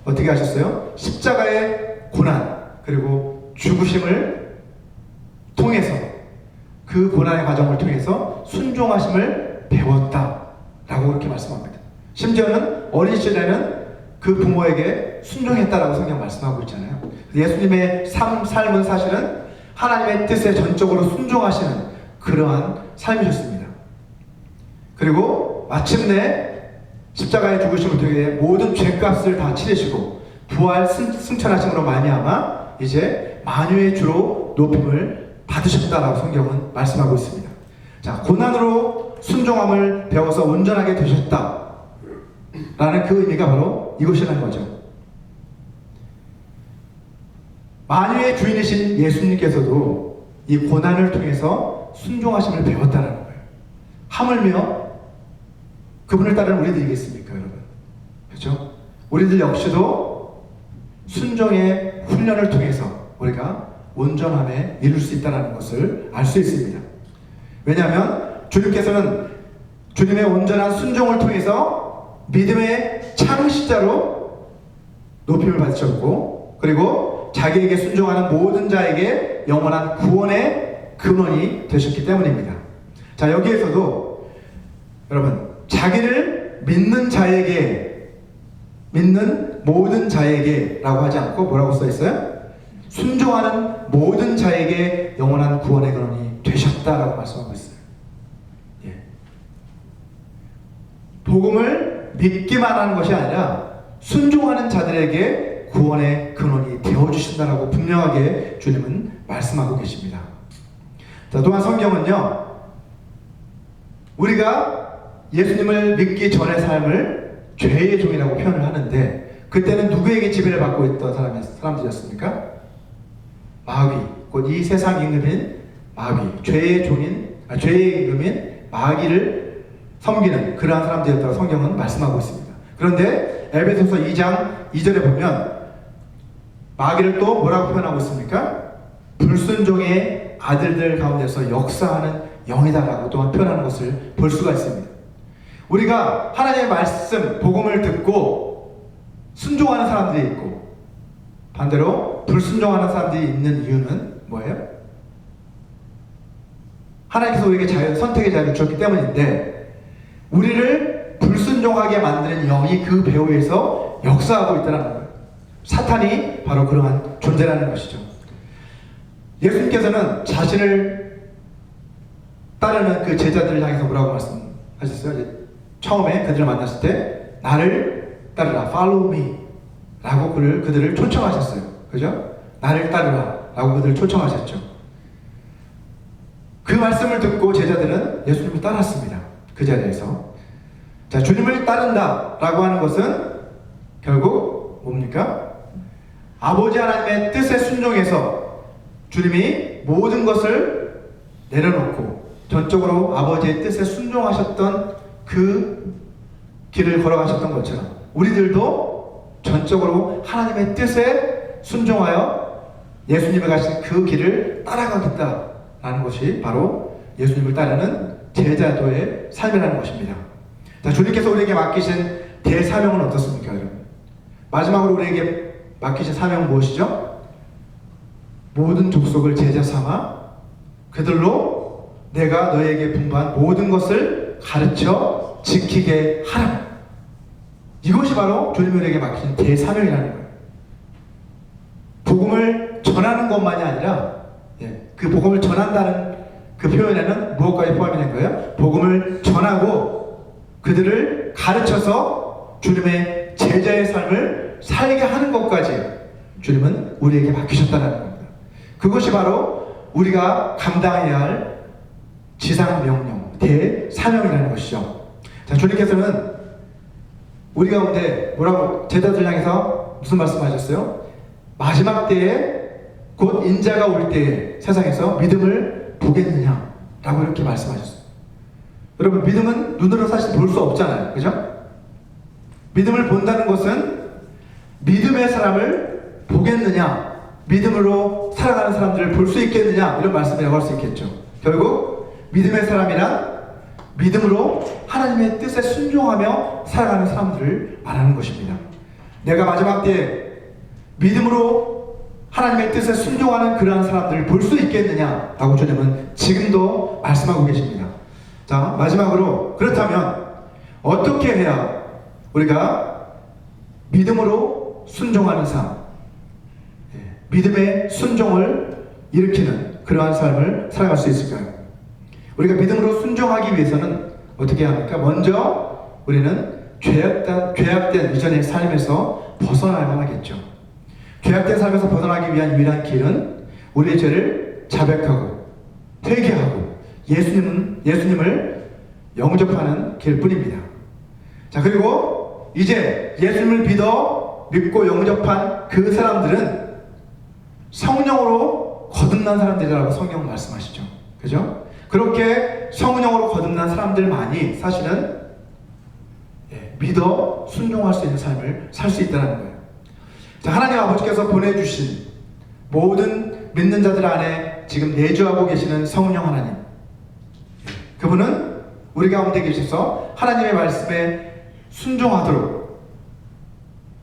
[SPEAKER 1] 어떻게 하셨어요? 십자가의 고난 그리고 죽으심을 통해서, 그 고난의 과정을 통해서 순종하심을 배웠다라고 그렇게 말씀합니다. 심지어는 어린 시절에는 그 부모에게 순종했다라고 성경 말씀하고 있잖아요. 예수님의 삶은 사실은 하나님의 뜻에 전적으로 순종하시는 그러한 삶이셨습니다. 그리고 마침내 십자가의 죽으심을 통해 모든 죄값을 다 치르시고 부활 승천하심으로 말미암아 이제 만유의 주로 높임을 받으셨다라고 성경은 말씀하고 있습니다. 자, 고난으로 순종함을 배워서 온전하게 되셨다 라는 그 의미가 바로 이것이라는 거죠. 만유의 주인이신 예수님께서도 이 고난을 통해서 순종하심을 배웠다는 거예요. 하물며 그분을 따르는 우리들이겠습니까, 여러분? 그렇죠? 우리들 역시도 순종의 훈련을 통해서 우리가 온전함에 이룰 수 있다는 것을 알 수 있습니다. 왜냐하면 주님께서는 주님의 온전한 순종을 통해서 믿음의 창시자로 높임을 받으셨고, 그리고 자기에게 순종하는 모든 자에게 영원한 구원의 근원이 되셨기 때문입니다. 자, 여기에서도 여러분, 자기를 믿는 자에게, 믿는 모든 자에게 라고 하지 않고 뭐라고 써 있어요? 순종하는 모든 자에게 영원한 구원의 근원이 되셨다라고 말씀하고 있어요. 예. 복음을 믿기만 하는 것이 아니라 순종하는 자들에게 구원의 근원이 되어주신다라고 분명하게 주님은 말씀하고 계십니다. 자, 또한 성경은요, 우리가 예수님을 믿기 전의 삶을 죄의 종이라고 표현을 하는데, 그때는 누구에게 지배를 받고 있던 사람들이었습니까? 마귀, 곧 이 세상 임금인 마귀, 죄의 임금인 마귀를 섬기는 그러한 사람들이었다고 성경은 말씀하고 있습니다. 그런데 에베소서 2장 2절에 보면 마귀를 또 뭐라고 표현하고 있습니까? 불순종의 아들들 가운데서 역사하는 영이다라고 또한 표현하는 것을 볼 수가 있습니다. 우리가 하나님의 말씀, 복음을 듣고 순종하는 사람들이 있고, 반대로 불순종하는 사람들이 있는 이유는 뭐예요? 하나님께서 우리에게 선택의 자유를 주셨기 때문인데, 우리를 불순종하게 만드는 영이 그 배후에서 역사하고 있다는 거예요. 사탄이 바로 그러한 존재라는 것이죠. 예수님께서는 자신을 따르는 그 제자들을 향해서 뭐라고 말씀하셨어요? 처음에 그들을 만났을 때 나를 따르라, follow me 라고 그들을 초청하셨어요. 그죠? 나를 따르라 라고 그들을 초청하셨죠. 그 말씀을 듣고 제자들은 예수님을 따랐습니다. 그 자리에서. 자, 주님을 따른다 라고 하는 것은 결국 뭡니까? 아버지 하나님의 뜻에 순종해서 주님이 모든 것을 내려놓고 전적으로 아버지의 뜻에 순종하셨던 그 길을 걸어가셨던 것처럼 우리들도 전적으로 하나님의 뜻에 순종하여 예수님이 가신 그 길을 따라가겠다라는 것이 바로 예수님을 따르는 제자도의 삶이라는 것입니다. 자, 주님께서 우리에게 맡기신 대사명은 어떻습니까, 여러분? 마지막으로 우리에게 맡기신 사명은 무엇이죠? 모든 족속을 제자 삼아 그들로 내가 너희에게 분부한 모든 것을 가르쳐 지키게 하라. 이것이 바로 주님이 우리에게 맡기신 대사명이라는 거예요. 복음을 전하는 것만이 아니라, 그 복음을 전한다는 그 표현에는 무엇까지 포함이 된 거예요? 복음을 전하고 그들을 가르쳐서 주님의 제자의 삶을 살게 하는 것까지 주님은 우리에게 맡기셨다는 겁니다. 그것이 바로 우리가 감당해야 할 지상명령, 대사명이라는 것이죠. 자, 주님께서는 우리 가운데 뭐라고 제자들 향해서 무슨 말씀하셨어요? 마지막 때에 곧 인자가 올 때에 세상에서 믿음을 보겠느냐 라고 이렇게 말씀하셨어요. 여러분, 믿음은 눈으로 사실 볼 수 없잖아요. 그죠? 믿음을 본다는 것은 믿음의 사람을 보겠느냐, 믿음으로 살아가는 사람들을 볼 수 있겠느냐, 이런 말씀이라고 할 수 있겠죠. 결국 믿음의 사람이란 믿음으로 하나님의 뜻에 순종하며 살아가는 사람들을 말하는 것입니다. 내가 마지막 때에 믿음으로 하나님의 뜻에 순종하는 그러한 사람들을 볼 수 있겠느냐라고 주님은 지금도 말씀하고 계십니다. 자, 마지막으로 그렇다면 어떻게 해야 우리가 믿음으로 순종하는 삶, 믿음의 순종을 일으키는 그러한 삶을 살아갈 수 있을까요? 우리가 믿음으로 순종하기 위해서는 어떻게 해야 합니까? 먼저 우리는 죄악된 이전의 삶에서 벗어나야만 하겠죠. 죄악된 삶에서 벗어나기 위한 유일한 길은 우리의 죄를 자백하고 회개하고 예수님을 영접하는 길뿐입니다. 자, 그리고 이제 예수님을 믿고 영접한 그 사람들은 성령으로 거듭난 사람들이라고 성경은 말씀하시죠. 그죠? 그렇게 성령으로 거듭난 사람들만이 사실은 믿어 순종할 수 있는 삶을 살 수 있다는 거예요. 자, 하나님 아버지께서 보내주신 모든 믿는 자들 안에 지금 내주하고 계시는 성령 하나님, 그분은 우리 가운데 계셔서 하나님의 말씀에 순종하도록,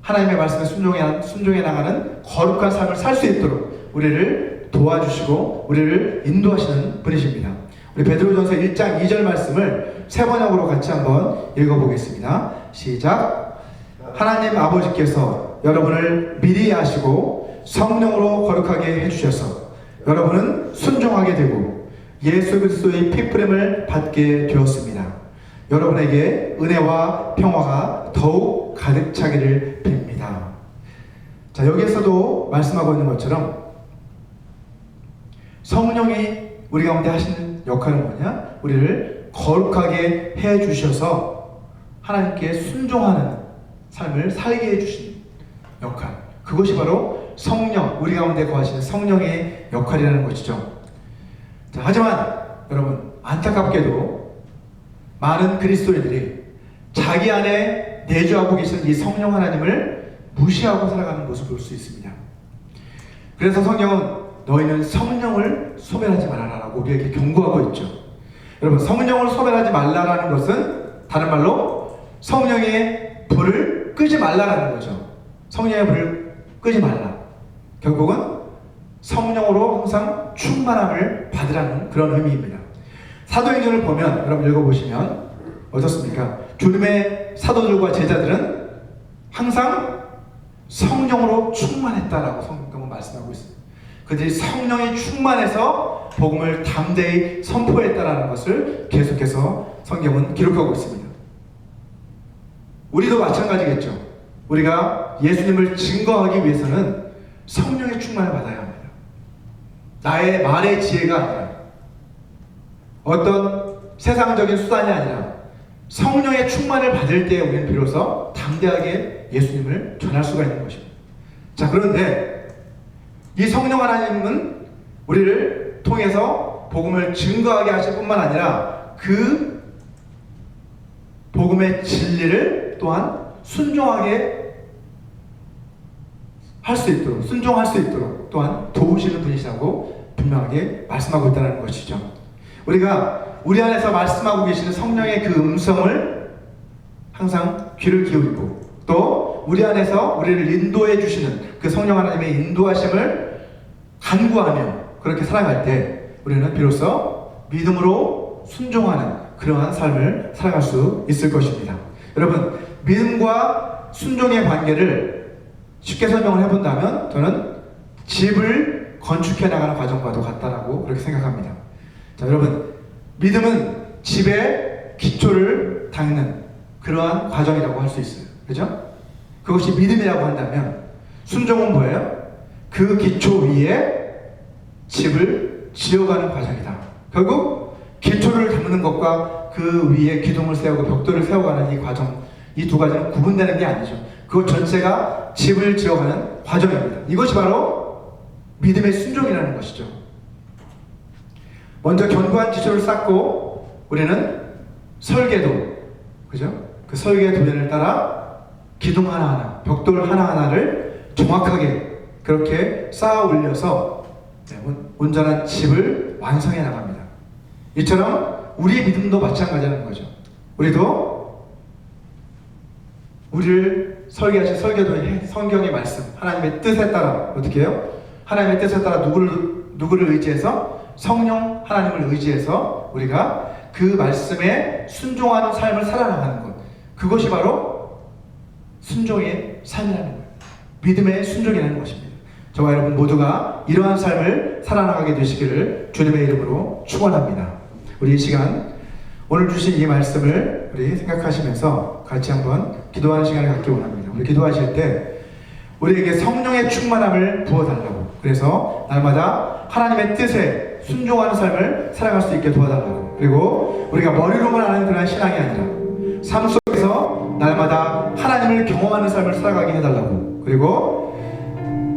[SPEAKER 1] 하나님의 말씀에 순종해 나가는 거룩한 삶을 살 수 있도록 우리를 도와주시고 우리를 인도하시는 분이십니다. 우리 베드로전서 1장 2절 말씀을 세 번역으로 같이 한번 읽어보겠습니다. 시작. 하나님 아버지께서 여러분을 미리 아시고 성령으로 거룩하게 해주셔서 여러분은 순종하게 되고 예수 그리스도의 피프림을 받게 되었습니다. 여러분에게 은혜와 평화가 더욱 가득 차기를 빕니다. 자, 여기에서도 말씀하고 있는 것처럼 성령이 우리 가운데 하시는 역할은 뭐냐? 우리를 거룩하게 해주셔서 하나님께 순종하는 삶을 살게 해주신 역할, 그것이 바로 성령, 우리 가운데 거하시는 성령의 역할이라는 것이죠. 자, 하지만 여러분, 안타깝게도 많은 그리스도인들이 자기 안에 내주하고 계시는 이 성령 하나님을 무시하고 살아가는 모습을 볼 수 있습니다. 그래서 성경은 너희는 성령을 소멸하지 말아라라고 우리에게 경고하고 있죠. 여러분, 성령을 소멸하지 말라라는 것은 다른 말로 성령의 불을 끄지 말라라는 거죠. 성령의 불을 끄지 말라. 결국은 성령으로 항상 충만함을 받으라는 그런 의미입니다. 사도행전을 보면 여러분 읽어보시면 어떻습니까? 주님의 사도들과 제자들은 항상 성령으로 충만했다라고 성경은 말씀하고 있습니다. 그들이 성령이 충만해서 복음을 담대히 선포했다라는 것을 계속해서 성경은 기록하고 있습니다. 우리도 마찬가지겠죠. 우리가 예수님을 증거하기 위해서는 성령의 충만을 받아야 합니다. 나의 말의 지혜가 아니라 어떤 세상적인 수단이 아니라 성령의 충만을 받을 때 우리는 비로소 담대하게 예수님을 전할 수가 있는 것입니다. 자, 그런데 이 성령 하나님은 우리를 통해서 복음을 증거하게 하실 뿐만 아니라 그 복음의 진리를 또한 순종하게 할 수 있도록, 순종할 수 있도록 또한 도우시는 분이시라고 분명하게 말씀하고 있다는 것이죠. 우리가 우리 안에서 말씀하고 계시는 성령의 그 음성을 항상 귀를 기울이고 또 우리 안에서 우리를 인도해 주시는 그 성령 하나님의 인도하심을 간구하며 그렇게 살아갈 때 우리는 비로소 믿음으로 순종하는 그러한 삶을 살아갈 수 있을 것입니다. 여러분, 믿음과 순종의 관계를 쉽게 설명을 해본다면 저는 집을 건축해 나가는 과정과도 같다라고 그렇게 생각합니다. 자, 여러분, 믿음은 집의 기초를 닦는 그러한 과정이라고 할 수 있어요. 그죠? 그것이 믿음이라고 한다면 순종은 뭐예요? 그 기초 위에 집을 지어가는 과정이다. 결국 기초를 담는 것과 그 위에 기둥을 세우고 벽돌을 세워가는 이 과정, 이 두 가지는 구분되는 게 아니죠. 그것 전체가 집을 지어가는 과정입니다. 이것이 바로 믿음의 순종이라는 것이죠. 먼저 견고한 기초를 쌓고 우리는 설계도, 그죠? 그 설계 도면을 따라 기둥 하나하나, 벽돌 하나하나를 정확하게 그렇게 쌓아 올려서 온전한 집을 완성해 나갑니다. 이처럼 우리의 믿음도 마찬가지라는 거죠. 우리도 우리를 설계하신 설교도의 성경의 말씀, 하나님의 뜻에 따라 어떻게 해요? 하나님의 뜻에 따라 누구를 의지해서? 성령 하나님을 의지해서 우리가 그 말씀에 순종하는 삶을 살아나가는 것, 그것이 바로 순종의 삶이라는 거예요. 믿음의 순종이라는 것입니다. 저와 여러분 모두가 이러한 삶을 살아나가게 되시기를 주님의 이름으로 축원합니다. 우리 이 시간 오늘 주신 이 말씀을 우리 생각하시면서 같이 한번 기도하는 시간을 갖기 원합니다. 우리 기도하실 때 우리에게 성령의 충만함을 부어달라고, 그래서 날마다 하나님의 뜻에 순종하는 삶을 살아갈 수 있게 도와달라고, 그리고 우리가 머리로만 아는 그런 신앙이 아니라 삶 속에서 날마다 하나님을 경험하는 삶을 살아가게 해달라고, 그리고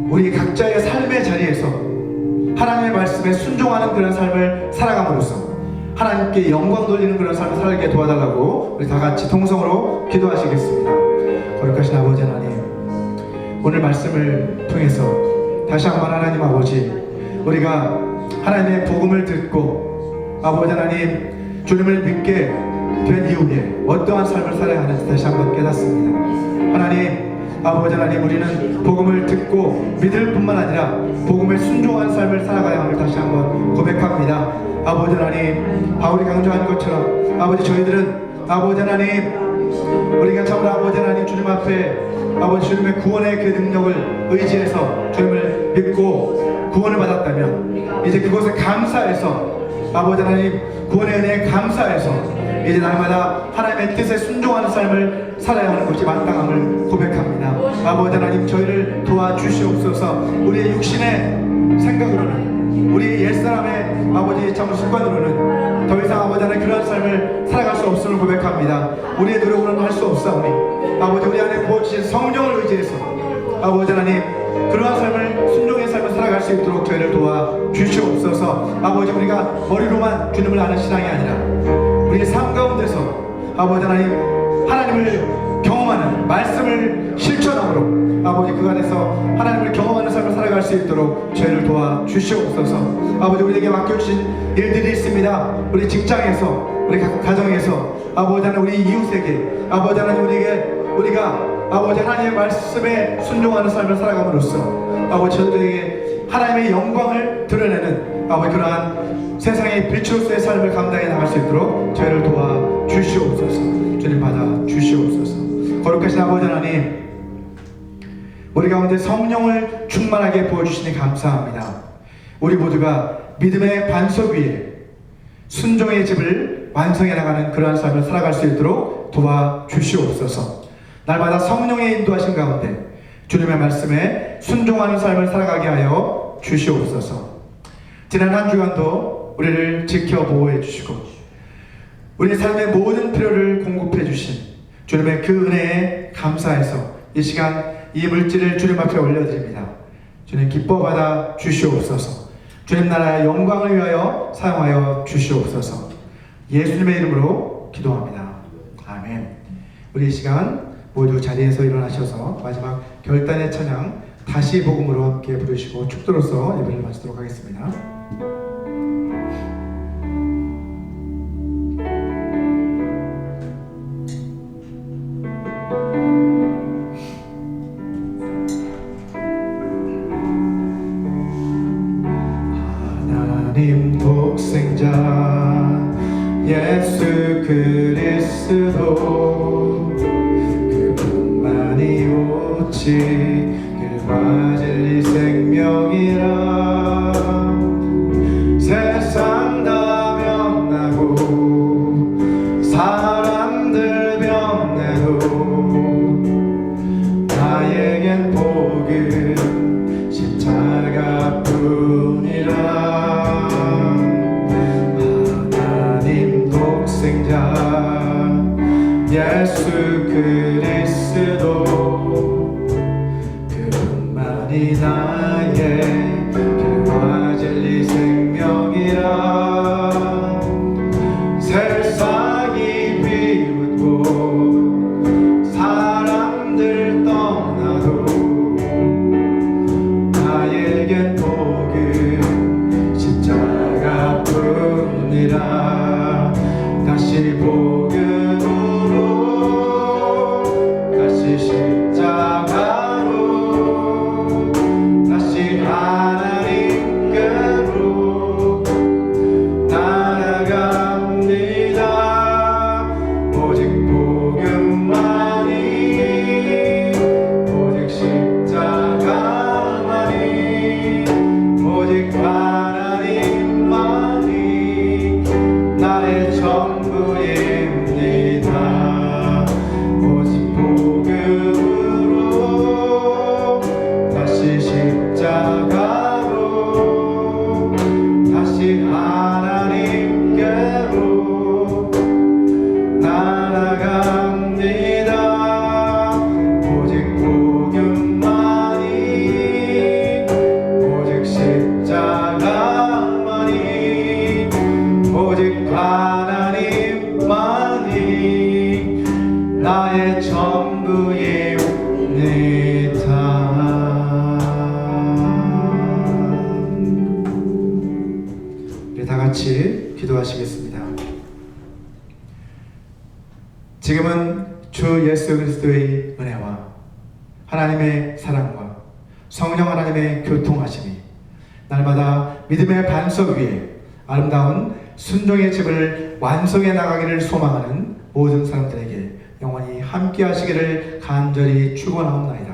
[SPEAKER 1] 우리 각자의 삶의 자리에서 하나님의 말씀에 순종하는 그런 삶을 살아감으로써 하나님께 영광 돌리는 그런 삶을 살게 도와달라고 우리 다 같이 통성으로 기도하시겠습니다. 거룩하신 아버지 하나님, 오늘 말씀을 통해서 다시 한번 하나님 아버지, 우리가 하나님의 복음을 듣고 아버지 하나님 주님을 믿게 된 이후에 어떠한 삶을 살아야 하는지 다시 한번 깨닫습니다. 하나님 아버지 하나님, 우리는 복음을 듣고 믿을 뿐만 아니라 복음에 순종한 삶을 살아가야 함을 다시 한번 고백합니다. 아버지 하나님, 바울이 강조한 것처럼 아버지 저희들은 아버지 하나님, 우리가 참으로 아버지 하나님 주님 앞에 아버지 주님의 구원의 그 능력을 의지해서 주님을 믿고 구원을 받았다면 이제 그것에 감사해서 아버지 하나님 구원의 은혜에 감사해서 이제 날마다 하나님의 뜻에 순종하는 삶을 살아야 하는 것이 마땅함을 고백합니다. 아버지 하나님, 저희를 도와주시옵소서. 우리의 육신의 생각으로는, 우리 옛사람의 아버지 참 습관으로는 더 이상 아버지 하나님 그러한 삶을 살아갈 수 없음을 고백합니다. 우리의 노력으로는 할 수 없사오니 아버지 우리 안에 부어주신 성령을 의지해서 아버지 하나님 그러한 삶을, 순종의 삶을 살아갈 수 있도록 저희를 도와주시옵소서. 아버지 우리가 머리로만 주님을 아는 신앙이 아니라 우리의 삶 가운데서 아버지 하나님을 경험하는 말씀을 실천함으로 아버지 그 안에서 하나님을 경험하는 삶을 살아갈 수 있도록 저희를 도와주시옵소서. 아버지 우리에게 맡겨주신 일들이 있습니다. 우리 직장에서, 우리 가정에서 아버지 하나님, 우리 이웃에게 아버지 하나님 우리가 아버지 하나님의 말씀에 순종하는 삶을 살아감으로써 아버지 저들에게 하나님의 영광을 드러내는 아버지 그러한 세상의 빛으로서의 삶을 감당해 나갈 수 있도록 저희를 도와주시옵소서. 주님 받아주시옵소서. 거룩하신 아버지 하나님, 우리 가운데 성령을 충만하게 부어주시니 감사합니다. 우리 모두가 믿음의 반석 위에 순종의 집을 완성해 나가는 그러한 삶을 살아갈 수 있도록 도와주시옵소서. 날마다 성령의 인도하신 가운데 주님의 말씀에 순종하는 삶을 살아가게 하여 주시옵소서. 지난 한 주간도 우리를 지켜 보호해 주시고 우리 삶의 모든 필요를 공급해 주신 주님의 그 은혜에 감사해서 이 시간 이 물질을 주님 앞에 올려드립니다. 주님 기뻐 받아 주시옵소서. 주님 나라의 영광을 위하여 사용하여 주시옵소서. 예수님의 이름으로 기도합니다. 아멘. 우리 이 시간 모두 자리에서 일어나셔서 마지막 결단의 찬양 다시 복음으로 함께 부르시고 축도로서 예배를 마치도록 하겠습니다. 하나님 독생자 예수 그리스도 그분만이 오직 길과 진리 생명이라 세상 다 변하고 사람들 변해도 나에겐 복은 십자가뿐이라. 하나님 독생자 예수 그리스도 그분만이 나의 길과 진리 생명이라 세상이 비웃고 사람들 떠나도 나에겐 복은 십자가뿐이라. 하나님의 사랑과 성령 하나님의 교통하심이 날마다 믿음의 반석 위에 아름다운 순종의 집을 완성해 나가기를 소망하는 모든 사람들에게 영원히 함께 하시기를 간절히 축원하옵나이다.